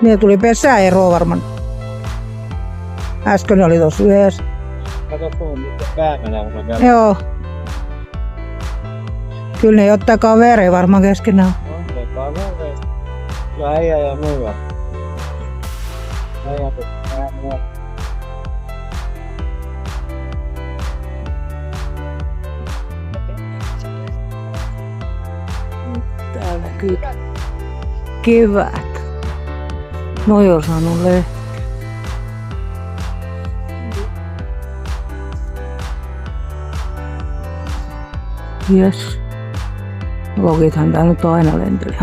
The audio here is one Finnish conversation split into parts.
Ne tuli pesäeroa varmaan. Äsken oli tossa yhdessä. Kato tuon nyt päämänä on vielä. Joo. Kyllä ne ottaa kavereja varmaan keskenään. On kavereita. Ja äijä ja muilla. Äijä pitää mua. Täällä näkyy kevät. Noi on saanut lehtiä. Jes. Lokithan täällä nyt aina lentelee.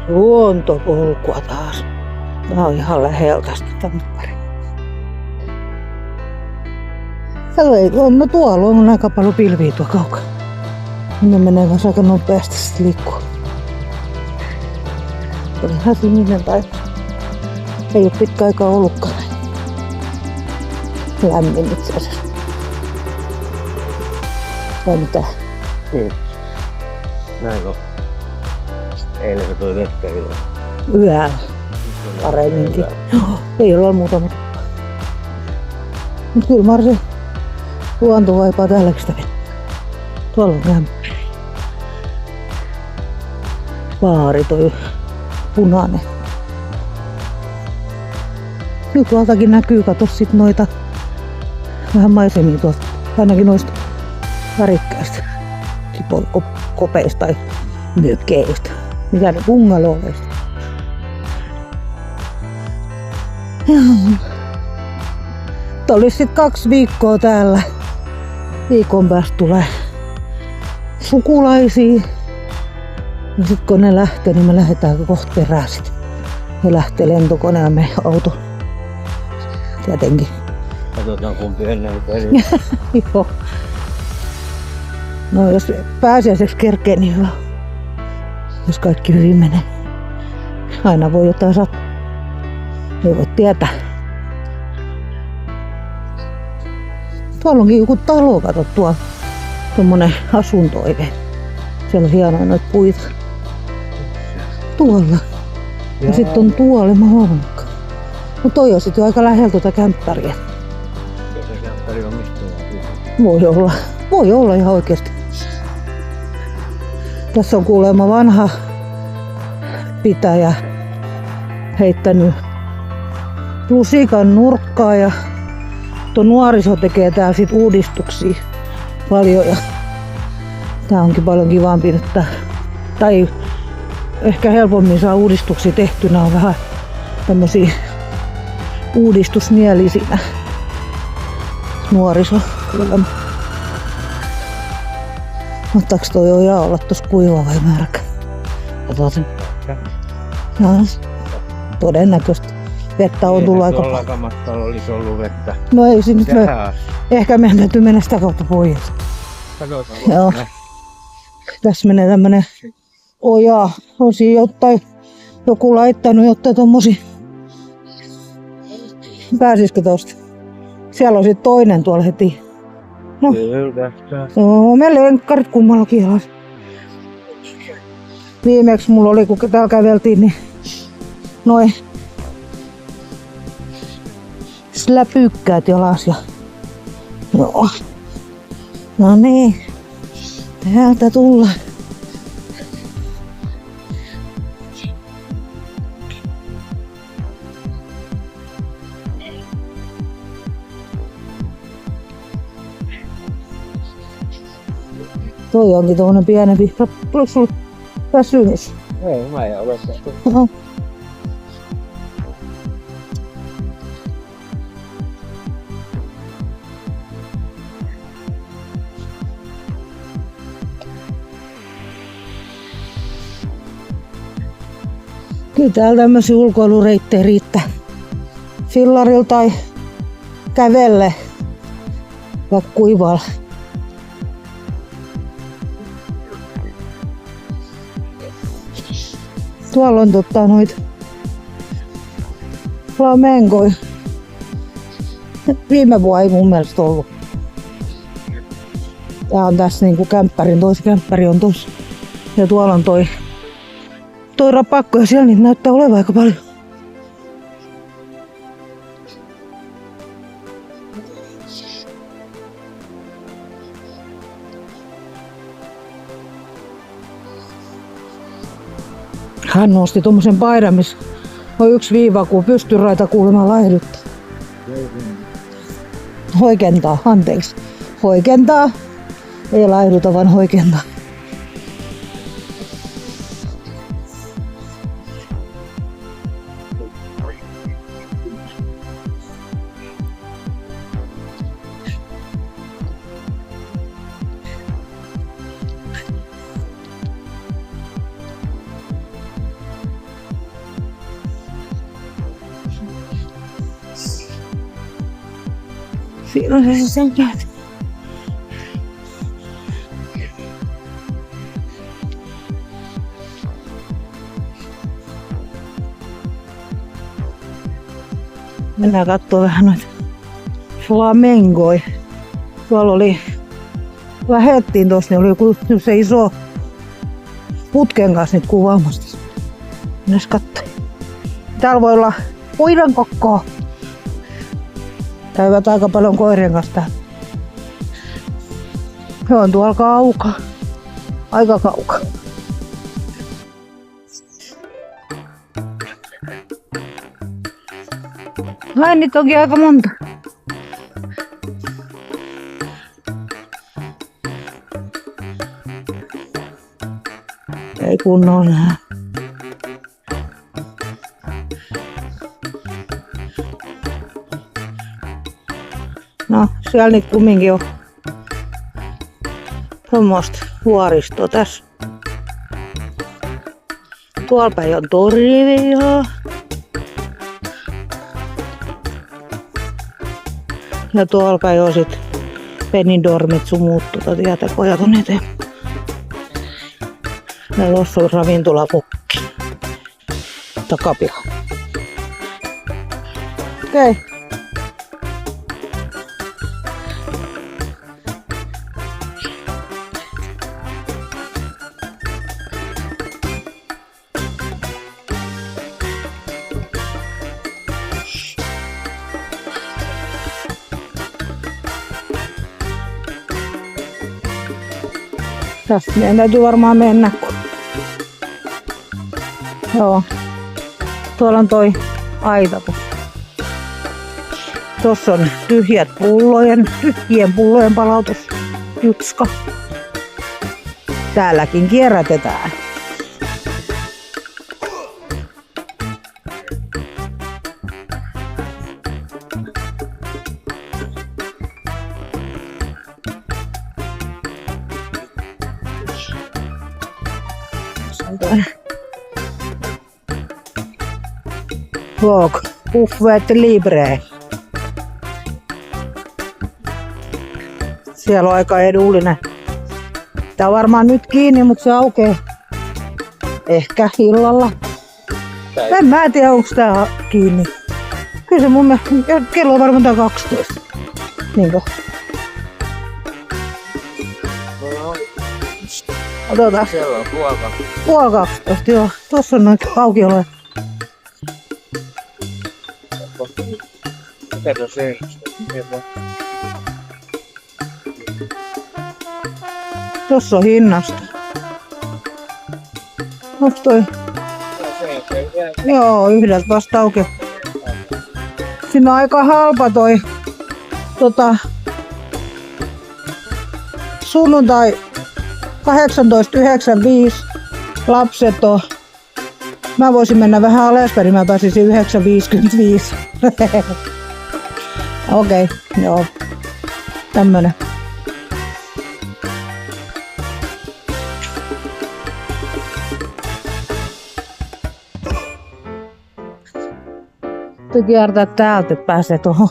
Luontopolkua taas. Tää on ihan läheltä tästä Tampere. No tuolla on aika paljon pilviä tuo kaukana. Ne menee kanssa aika nopeasti sit liikkuu. Oli ihan sininen taiva. Ei oo pitkä aikaa ollutkaan. Lämmin itse asiassa. Vai mitä? Niin. Näinkö? Eilen se toi vettä illalla. Yöllä. Paremminkin. Ei olla muuta, mutta... Mut kyllä Marse luonto vaipaa täälläkin sitä vettä. Tuolla on lämpöä. Baari toi punainen. Nyt tuoltakin näkyy, kato sit noita vähän maisemia tuolta. Ainakin noista värikkäistä kopeista tai mökkeistä. Mitä ne bungaloweista. Olisi sit 2 viikkoa täällä. Viikon päästä tulee sukulaisia. Ja sit kun ne lähtee, niin me lähdetään kohta perään sit. Ne lähtee lentokone ja me auto. Tietenkin. Katsotaan kumpi ennen peliä. Joo. No jos pääsiäiseksi kerkee, niin hyvä. Jos kaikki hyvin menee. Aina voi jotain sattua. Ei voi tietää. Tuolla onkin joku talo, kato tuolla. Tommonen asuntoive. Siellä on hienoja noita puita. Tuolla. Ja sitten on tuolla, mä huomaankaan. No toi on sit jo aika lähellä tuota kämppäriä. Se kämppäri on mistä Voi olla ihan oikeesti. Tässä on kuulemma vanha pitäjä heittänyt lusikan nurkkaa ja tuo nuoriso tekee täällä sit uudistuksia paljon ja tää onkin paljon kivampi nyt tai ehkä helpommin saa uudistuksia tehtynä, on vähän tämmösiä uudistusmielisiä nuoriso kuulemma. Ottaaks toi ojaa olla tossa kuiva vai märkä? Katsotaan. Todennäköisesti. Vettä on tullut aika paljon. Tuolla matkalla olisi ollut vettä. No ei se nyt ehkä meidän täytyy mennä sitä kautta pois. Katsotaan. Joo. Tässä menee tämmönen oja. On siinä joku laittanut jotain tommosia. Pääsisikö tosta? Siellä on sit toinen tuolla heti. No. Kyllä. Joo, meillä lenkkarit kummallakin jalas. Viimeksi mulla oli, kun täällä käveltiin, niin noin läpykkäät jalas ja joo. No niin, täältä tullaan. Toi onkin tuollainen pienempi. Oliko sulla väsymys? Ei, mä en ole tästä. Oho. Kyllä täällä tämmöisiä ulkoilureittejä riittää. Fillarilla tai kävelle vaikka kuivalla. Tuolla on noita flamengoja. Viime vuonna ei mun mielestä ollut. Tää on tässä niinku kämppärin, toisi kämppäri on tossa. Ja tuolla on toi rapakko ja siellä niitä näyttää olevan aika paljon. Hän nosti tommosen paidan, missä on 1 viiva, kun pystyraita kuulemma laihduttaa. Hoikentaa, anteeksi. Hoikentaa. Ei laihduta, vaan hoikentaa. Siinä on se selkeät. Mennään kattoo vähän noita flamengoja. Tuolla oli, lähettiin tossa, niin oli joku se iso putken kanssa nyt kuvaamassa. Mennäs kattoo. Täällä voi olla koiran kokkoa. Käyvät aika paljon koirien kanssa täällä. He on tuolla kaukaa. Aika kaukaa. Ai, niitä onkin aika monta. Ei kunnolla nähdä. No, siellä niitä kumminkin on tommoista vuoristoa tässä. Tuolla päin on Torivia. Ja tuolla päin on sit Benidormit sun muut tietä pojat on eteen. Ja tossa on ravintolapukki. Takapiha. Okei. Tästä meidän täytyy varmaan mennä. Joo. Tuolla on toi aita. Tuossa on tyhjien pullojen palautusjutska. Täälläkin kierrätetään. Walk, buffet libre. Siellä on aika edullinen. Tää on varmaan nyt kiinni, mutta se aukeaa ehkä illalla. En mä tiedä, onko tää kiinni. Kyllä se mun mielestä, kello on varmaan tää 12. Niinkö? Otetaan. Siellä on Puoli 12, joo. Tossa on noita aukioloja. Kerro se. Tossa on hinnasta. Onks toi? Joo, yhdeltä vasta auki. Siinä on aika halpa toi sunnuntai 18.95 lapset on. Mä voisin mennä vähän alaspäin, mä pääsisin 9.55. Okei, joo. Tämmönen. Kiertää täältä, että pääsee tuohon.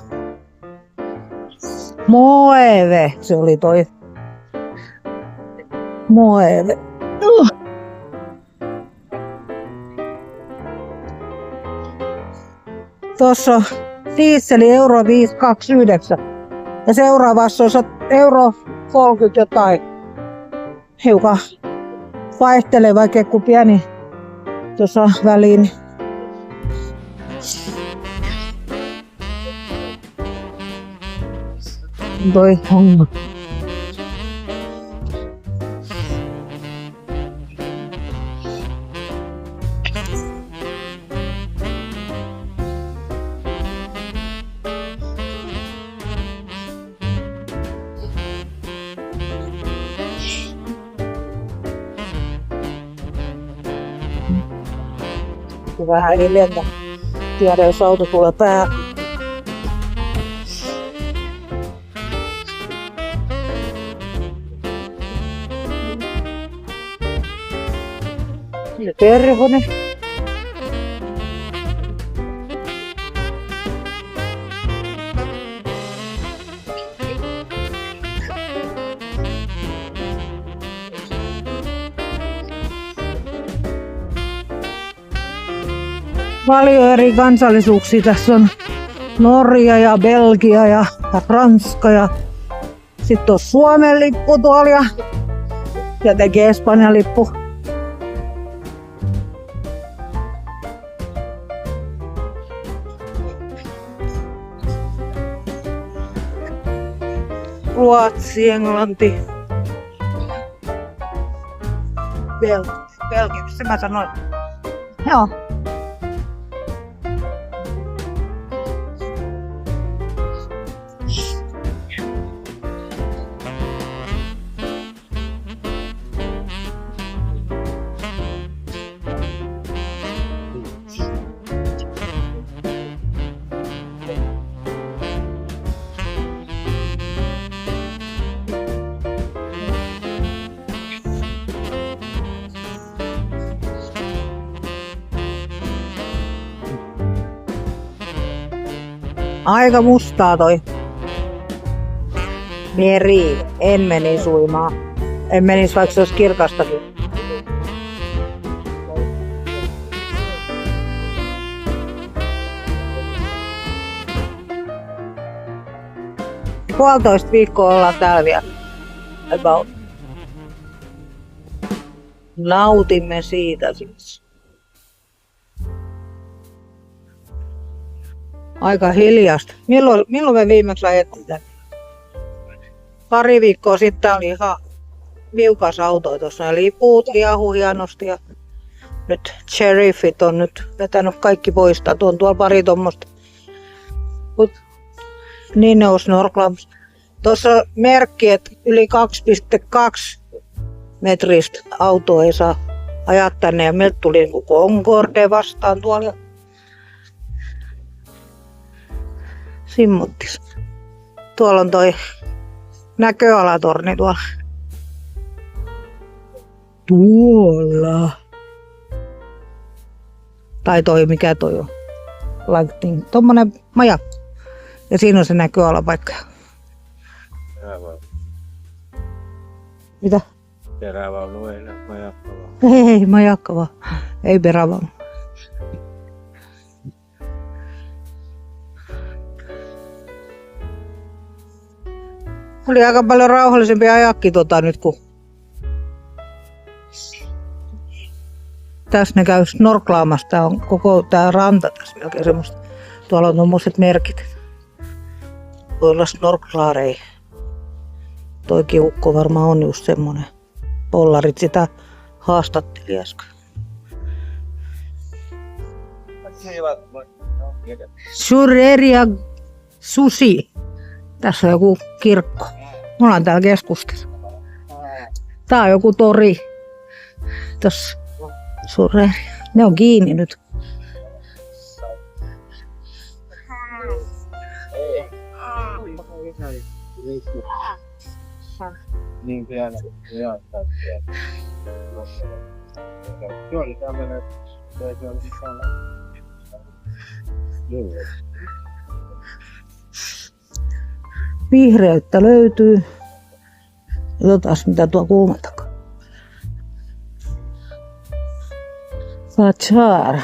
Moeve, se oli toi. Moeve. Tuossa on dieseli euro 5,29. Ja seuraavassa on euro 30 jotain. Hiukan vaihtelee, vaikka kun pieni tuossa väliin. Toi homma. Vähän hiljentää. Tiedä, jos auto tulee päähän. Ja perhonen. Paljon eri kansallisuuksia. Tässä on Norja ja Belgia ja Ranska ja sitten on Suomen lippu tuolla ja jotenkin Espanjan lippu. Ruotsi, Englanti, Belgia, missä mä sanoin? Joo. Aika mustaa toi meri. En menisi uimaan. En menisi vaikka se olisi kirkastakin. Puolitoista viikkoa ollaan täällä vielä. About. Nautimme siitä siis. Aika hiljasta. Milloin me viimeksi ajettiin tänne? Pari viikkoa sitten oli ihan viukas auto tuossa ja lipuut liehu hienosti ja nyt sheriffit on nyt vetänyt kaikki pois. Tuon tuolla pari tommoista. Niin ne on snorklaamassa. Tuossa on merkki, että yli 2,2 metristä auto ei saa ajaa tänne ja meiltä tuli niin Concorde vastaan tuolla. Simmottis. Tuolla on toi näköalatorni tuolla. Tuolla. Tai toi, mikä toi on? Lighting. Tommonen majakka. Ja siinä on se näköalapaikka. Mitä? Perävaunu ei ole majakka vaan. Ei, majakka vaan. Ei perävaunu. Oli aika paljon rauhallisempi ajakki nyt kun tässä ne käy snorklaamassa. Tää on koko tää ranta tässä melkein semmoista. Tuolla on tommoset merkit. Voi olla snorklaareja. Toi kiukko varmaan on just semmonen. Pollarit sitä haastatteli äsken. Sureria Susi. Tässä on joku kirkko. Me ollaan täällä keskustassa. Tää on joku tori. Tossa Sureria. Ne on kiinni nyt. Niin pieni. Joo, oli tämmönen. Se oli sisällä. Joo. Vihreyttä löytyy. Katsotaan mitä tuo kulman takaa. Bachar.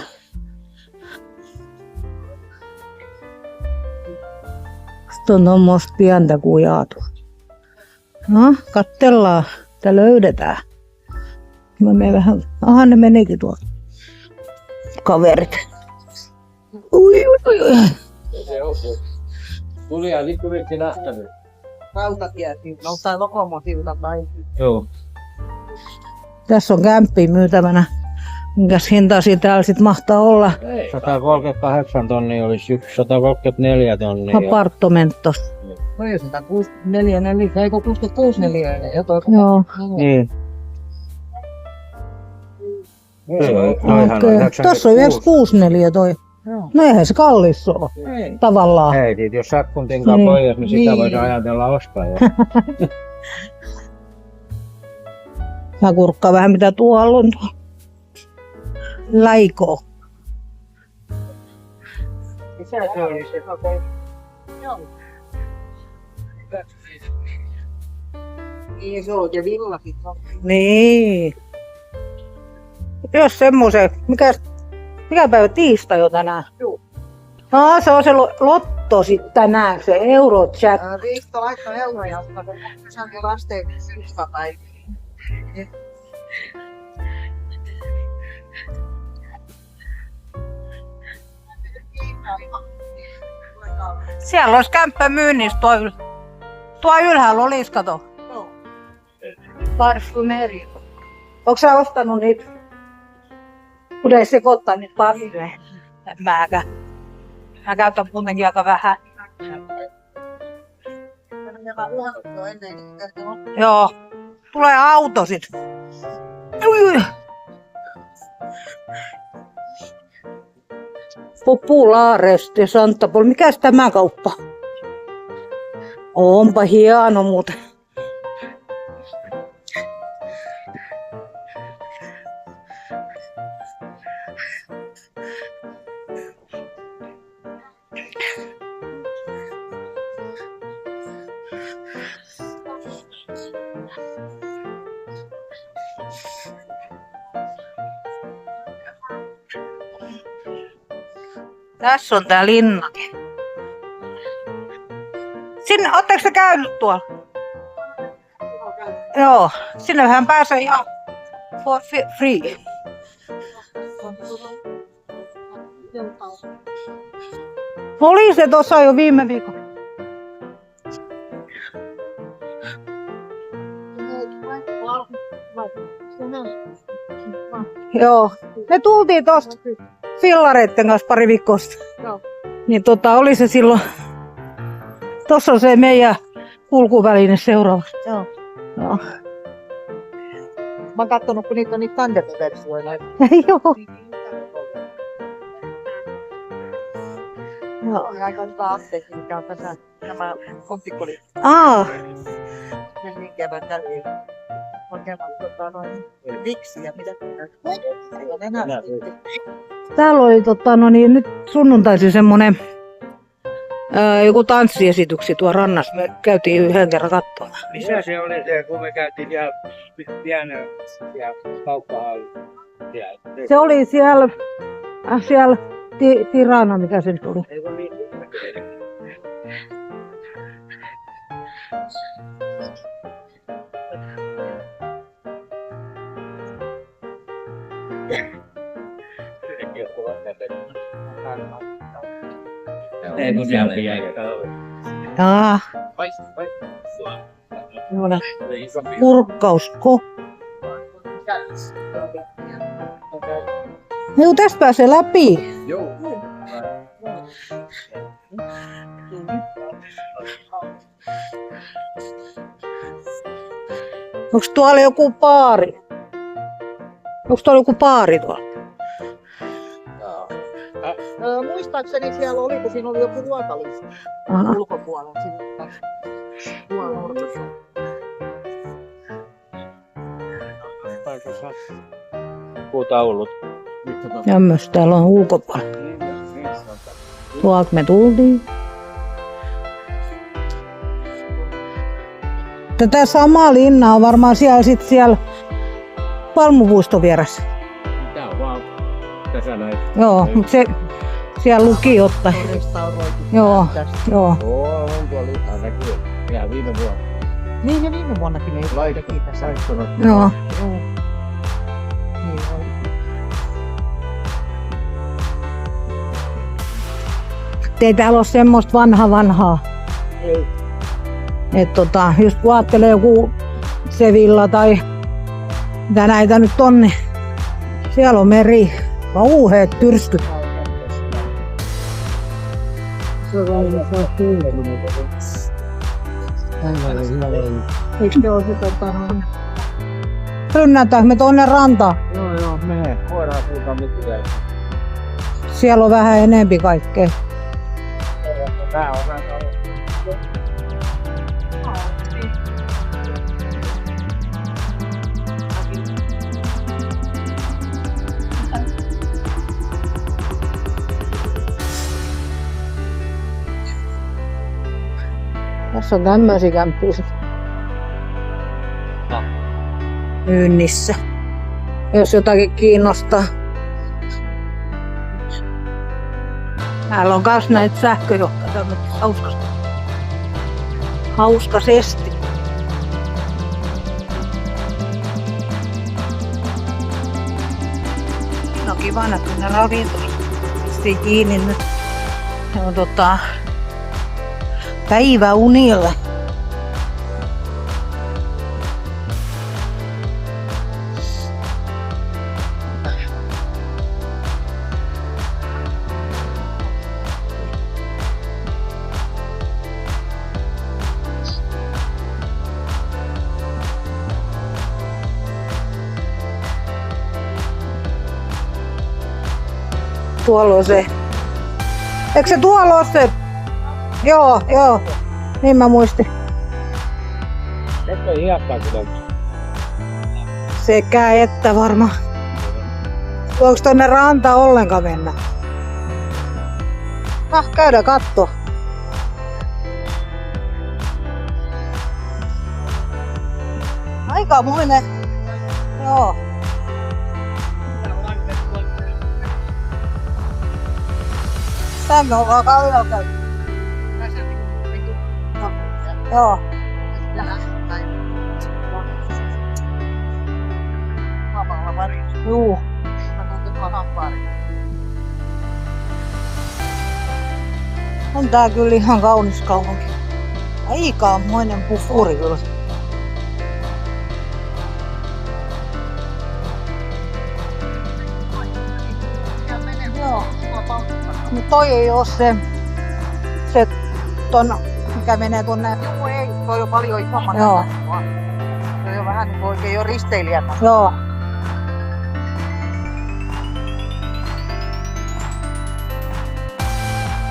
Tuo on tommoista pientä kujaa tuo. No, kattellaan, että löydetään. Mä menen vähän, aha ne menikin tuolla. Kaverit. Ui. Tuli ja lippuviksi nähtänyt. Rautatiesilta, tai Lokomosilta tai... Joo. Tässä on kämppi myytävänä. Minkäs hintaisia täällä sit mahtaa olla? 138 tonnia olisi yksi, 134 tonnia. Apartamentos. No jos 164 neliö, eikö 66 neliöinen? Joo. Niin. Okei. Tossa on 96 neliö toi. Joo. No eihän se kallis ole. Ei. Tavallaan. Hei, jos sakkuntin kanssa Niin. pois, niin sitä Niin. voidaan ajatella ostaa. Jo. Mä kurkkaan vähän mitä tuolla on tuo. Laiko. Missä se oli se? Okei. Joo. Niin se on, ja villakin on. Niin. Jos semmoisen, mikä päivä tiistai on tänään? Joo. No se on se lotto sit tänään, se Eurojack. Risto laittoi euroja, mutta se on lasten syystä tai... Siellä olisi kämppä myynnissä tuo ylhäällä olisi, kato. Joo. Parfumeri. Onko sä ostanut niitä? Kun ei sekoittaa niitä parfymeja. Mäkä. Mä käytän kuitenkin aika vähän. Joo. Tulee auto sit. Ui. Populares de Santa Pol. Mikäs tämä kauppa? Onpa hieno muuten. Tässä on tää linnake. Sinne, ootteko te käynyt tuolla? Joo, sinnehän pääsee ihan for free. Oli se tossa jo viime viikolla. Joo, me tultiin tosta fillareitten kanssa pari viikkoa sitten. Joo. Niin oli se silloin. Tossa on se meidän kulkuväline seuraavaksi. Joo. Joo. Mä oon kattonut, kun niitä on niitä tandem-versioita. Joo. Joo. On aika hyvä apteekki, mikä on tässä nämä kontikolit. Ah, Ne liikkeevät tällä oikein noin viksiä, mitä ei ole enää. täällä oli nyt sunnuntaisin semmonen joku tanssiesityksi tuo rannassa. Me käytiin yhden kerran katsomaan. Missä se oli se, kun me käytiin siellä pienen kauppahallissa? Se oli siellä Tirana, mikä se nyt oli. Eikö niin? Ei kun siellä jäi. Kurkkausko. Joo, tästä pääsee läpi. Joo. Onko tuolla joku baari? Onko tuolla joku baari tuolla? Muistaakseni siellä oli, kun siinä oli joku ruokalista Aha. ulkopuolella. Siinä ruoanurkassa. Puutaulut. Jämmös täällä on ulkopuolella. Tuolta me tultiin. Tätä samaa linnaa on varmaan siellä Palmupuiston vieressä. Tää on vaan tässä näin. Joo, mutta siellä lukijotta. Restauroitu. Joo, joo. Oo, on tuolla ihan näkyy. Ihan viime vuonna. Niin ja viime vuonnakin ei Laitettu tässä. laittanut. Joo. Joo. Niin oli. Ei täällä ole semmoista vanhaa. Ei. Että just kun ajattelee joku Sevilla tai mitä näitä nyt on, niin siellä on meri. Kauheet tyrskyt. Eikö ne ole Rynnätäänkö me tonne rantaan? Joo, menee. Voidaan suuntaan mitään. Siellä on vähän enempi kaikkea. Tää on vähän. Tässä on tämmöisiä kämppiä myynnissä. Jos jotakin kiinnostaa. Täällä on myös näitä sähköjohtoja tämmöistä hauskasesti. No kiva näkyy ne ravintolat. Pistiin kiinni nyt. Se on päiväunille. Tuolla on se. Eikö se tuolla ole se? Joo. Niin mä muistin. Eikö hiekkaa kyllä? Sekä että varmaan. Voiko tonne ranta ollenkaan mennä? Käydään kattoo. Aikamoinen. Joo. Tänne on vaan kallion käyty. Joo. Juu. On tää kyllä ihan kaunis kaupunki. Aikamoinen pufuri kyllä. Joo. Mutta toi ei oo se ton, mikä menee tonne. Joo, ei. Toi on paljon isomman. Joo. Toi on vähän niinku oikein jo risteilijätä. Joo.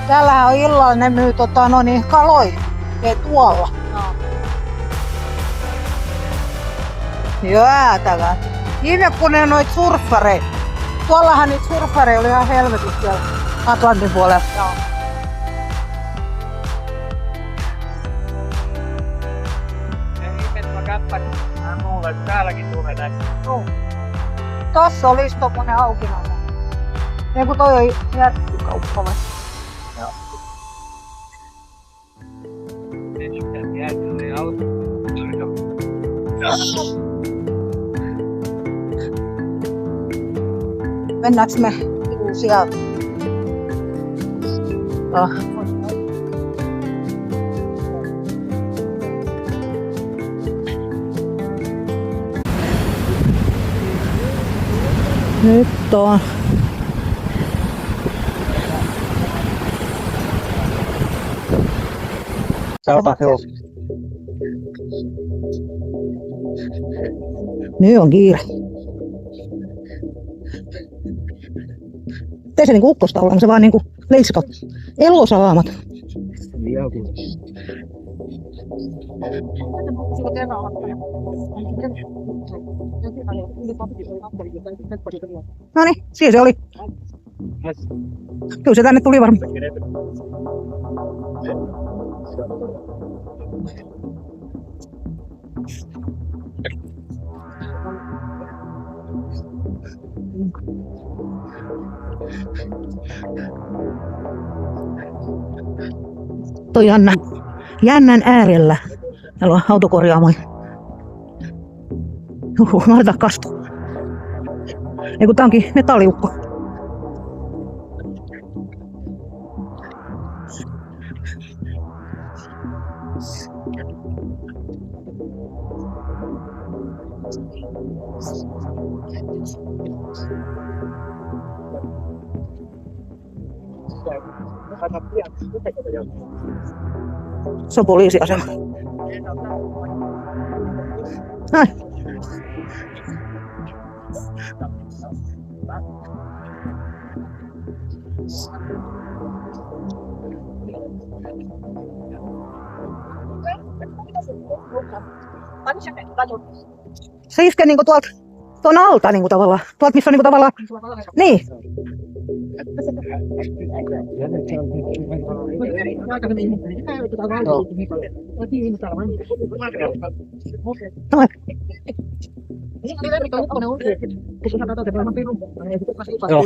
Täällähän on illalla ne myy kaloja. Ja tuolla. Jäätävää. Viime kun ne noit surffareita. Tuollahan niitä surffareja oli ihan helvetissä siellä Atlantin puolella. Joo. Täälläkin tulee näitä. Joo. Tossa olisi tommonen aukinainen. Ja kun toi on jättikauppa vai? Joo. Mennäänkö me sieltä? Nyt on nyt on kiire. Ei se niinku ukkosta olla, se vaan niinku leiskat. Elosalaamat. Noniin, siinä se oli. Kyllä se tänne tuli varmaan. Toi jännän äärellä. Täällä on autokorjaamoja. Marta kastu. Ei kun tää onkin metalliukko. Se on poliisiasema. Ai. Se iskee niinku tuolta tuon alta niinku tavallaan. Tuolta missä on niinku tavallaan. Niin. Joo.